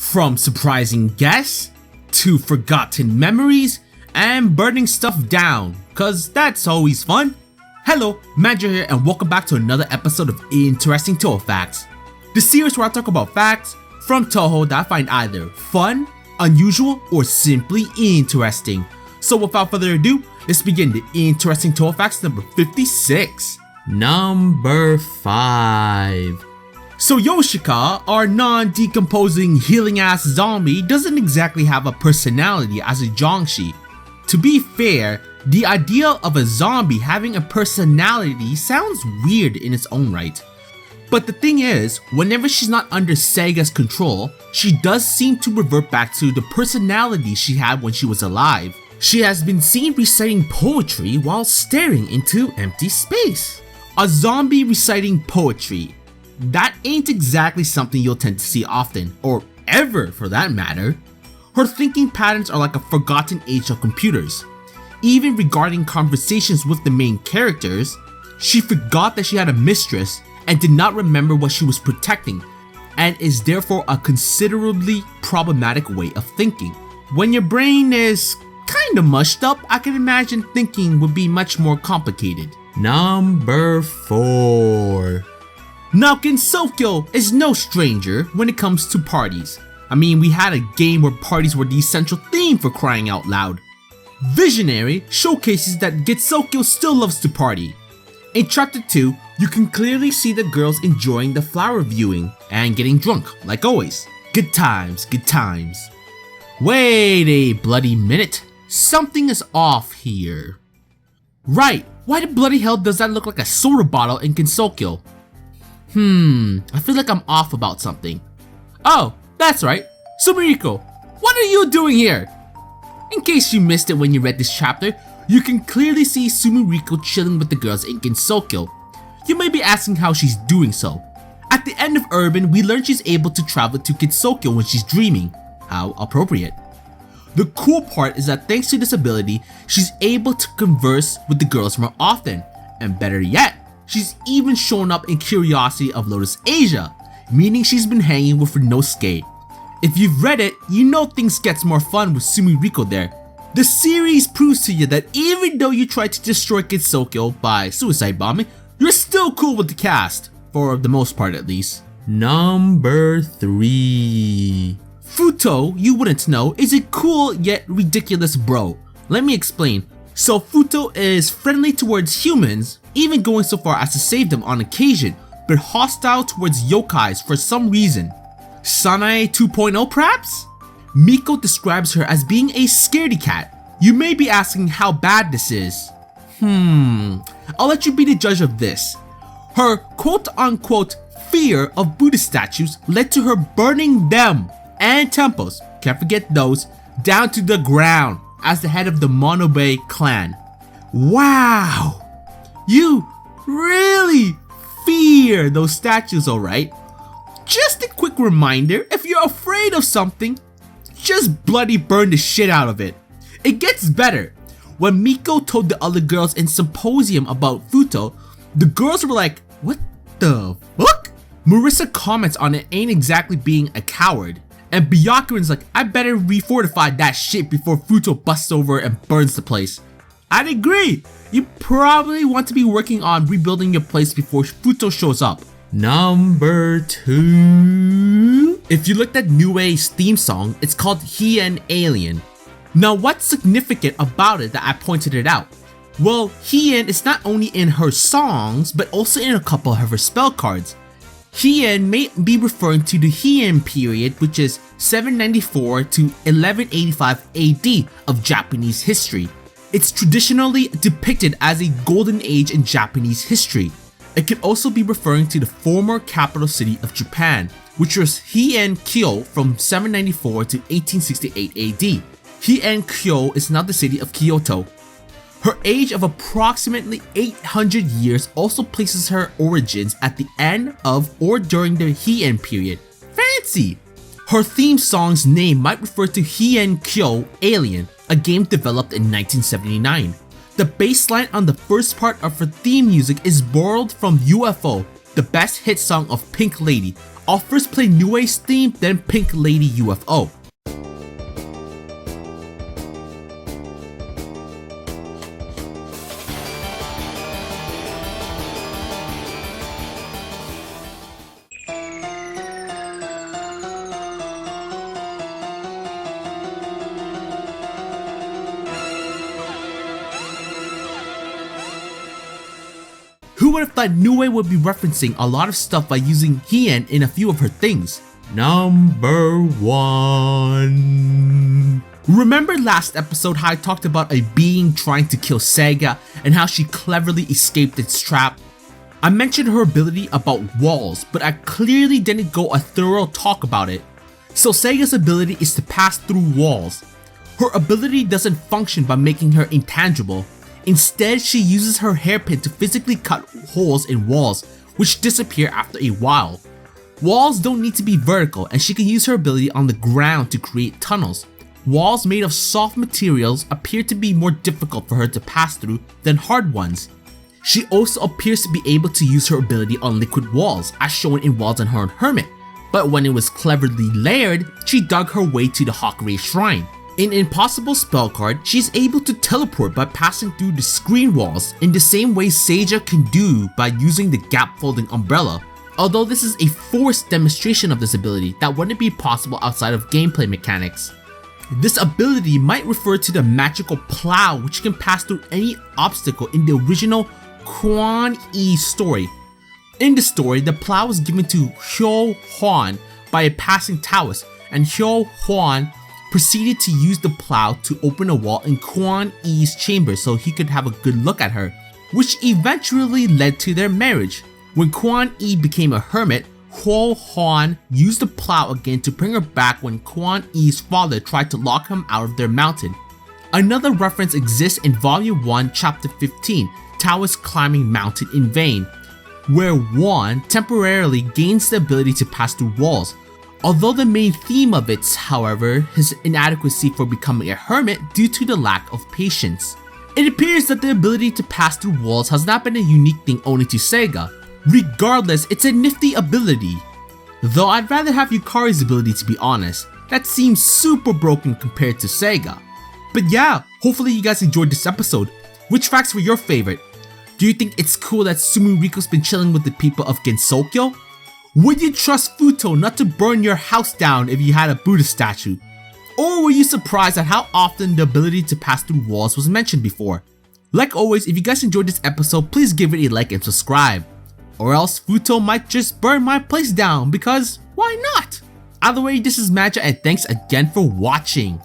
From surprising guests, to forgotten memories, and burning stuff down, cause that's always fun. Hello, Magi here and welcome back to another episode of Interesting Touhou Facts, the series where I talk about facts from Touhou that I find either fun, unusual, or simply interesting. So without further ado, let's begin the Interesting Touhou Facts number 56. Number 5. So Yoshika, our non-decomposing healing-ass zombie, doesn't exactly have a personality as a Zhongxi. To be fair, the idea of a zombie having a personality sounds weird in its own right. But the thing is, whenever she's not under Seiga's control, she does seem to revert back to the personality she had when she was alive. She has been seen reciting poetry while staring into empty space. A zombie reciting poetry. That ain't exactly something you'll tend to see often, or ever for that matter. Her thinking patterns are like a forgotten age of computers. Even regarding conversations with the main characters, she forgot that she had a mistress and did not remember what she was protecting, and is therefore a considerably problematic way of thinking. When your brain is kinda mushed up, I can imagine thinking would be much more complicated. Number 4. Now Gensokyo is no stranger when it comes to parties. I mean, we had a game where parties were the essential theme for crying out loud. Visionary showcases that Gensokyo still loves to party. In chapter 2, you can clearly see the girls enjoying the flower viewing and getting drunk, like always. Good times, good times. Wait a bloody minute, something is off here. Right, why the bloody hell does that look like a soda bottle in Gensokyo? I feel like I'm off about something. Oh, that's right, Sumireko, what are you doing here? In case you missed it when you read this chapter, you can clearly see Sumireko chilling with the girls in Gensokyo. You may be asking how she's doing so. At the end of Urban, we learn she's able to travel to Gensokyo when she's dreaming. How appropriate. The cool part is that thanks to this ability, she's able to converse with the girls more often, and better yet, she's even shown up in Curiosity of Lotus Asia, meaning she's been hanging with Rinosuke. If you've read it, you know things gets more fun with Sumireko there. The series proves to you that even though you try to destroy Gensokyo by suicide bombing, you're still cool with the cast, for the most part at least. Number 3. Futo, you wouldn't know, is a cool yet ridiculous bro. Let me explain. So Futo is friendly towards humans, even going so far as to save them on occasion, but hostile towards yokais for some reason. Sanae 2.0 perhaps? Miko describes her as being a scaredy cat. You may be asking how bad this is. I'll let you be the judge of this. Her quote-unquote fear of Buddhist statues led to her burning them and temples, can't forget those, down to the ground as the head of the Monobe clan. Wow! You really fear those statues, alright? Just a quick reminder, if you're afraid of something, just bloody burn the shit out of it. It gets better. When Miko told the other girls in Symposium about Futo, the girls were like, what the fuck? Marissa comments on it ain't exactly being a coward. And Byakuren's like, I better refortify that shit before Futo busts over and burns the place. I'd agree. You probably want to be working on rebuilding your place before Futo shows up. Number 2. If you looked at Nue's theme song, it's called Hien Alien. Now what's significant about it that I pointed it out? Well, Hien is not only in her songs, but also in a couple of her spell cards. Hien may be referring to the Heian period, which is 794 to 1185 AD of Japanese history. It's traditionally depicted as a golden age in Japanese history. It could also be referring to the former capital city of Japan, which was Heian-kyo from 794 to 1868 AD. Heian-kyo is now the city of Kyoto. Her age of approximately 800 years also places her origins at the end of or during the Heian period. Fancy! Her theme song's name might refer to Heian-kyo Alien, a game developed in 1979. The bass line on the first part of her theme music is borrowed from UFO, the best hit song of Pink Lady, I'll first play Nue's theme, then Pink Lady UFO. Who would have thought Nue would be referencing a lot of stuff by using Hien in a few of her things? Number 1. Remember last episode how I talked about a being trying to kill Seiga and how she cleverly escaped its trap? I mentioned her ability about walls, but I clearly didn't go a thorough talk about it. So Seiga's ability is to pass through walls. Her ability doesn't function by making her intangible. Instead, she uses her hairpin to physically cut holes in walls, which disappear after a while. Walls don't need to be vertical, and she can use her ability on the ground to create tunnels. Walls made of soft materials appear to be more difficult for her to pass through than hard ones. She also appears to be able to use her ability on liquid walls, as shown in Walls and Horn Hermit, but when it was cleverly layered, she dug her way to the Hakurei Shrine. In Impossible Spell card, she is able to teleport by passing through the screen walls in the same way Seiga can do by using the gap folding umbrella. Although this is a forced demonstration of this ability that wouldn't be possible outside of gameplay mechanics. This ability might refer to the magical plow, which can pass through any obstacle in the original Quan Yi story. In the story, the plow was given to Hyo Hwan by a passing Taoist, and Hyo Hwan proceeded to use the plow to open a wall in Quan Yi's chamber so he could have a good look at her, which eventually led to their marriage. When Quan Yi became a hermit, Hyo Hwan used the plow again to bring her back when Quan Yi's father tried to lock him out of their mountain. Another reference exists in Volume 1, Chapter 15, Taoist Climbing Mountain in Vain, where Wan temporarily gains the ability to pass through walls. Although the main theme of it, however, his inadequacy for becoming a hermit due to the lack of patience. It appears that the ability to pass through walls has not been a unique thing only to Seiga. Regardless, it's a nifty ability. Though I'd rather have Yukari's ability, to be honest. That seems super broken compared to Seiga. But yeah, hopefully you guys enjoyed this episode. Which facts were your favorite? Do you think it's cool that Sumireko's been chilling with the people of Gensokyo? Would you trust Futo not to burn your house down if you had a Buddha statue? Or were you surprised at how often the ability to pass through walls was mentioned before? Like always, if you guys enjoyed this episode, please give it a like and subscribe. Or else Futo might just burn my place down because why not? Either way, this is Magi and thanks again for watching.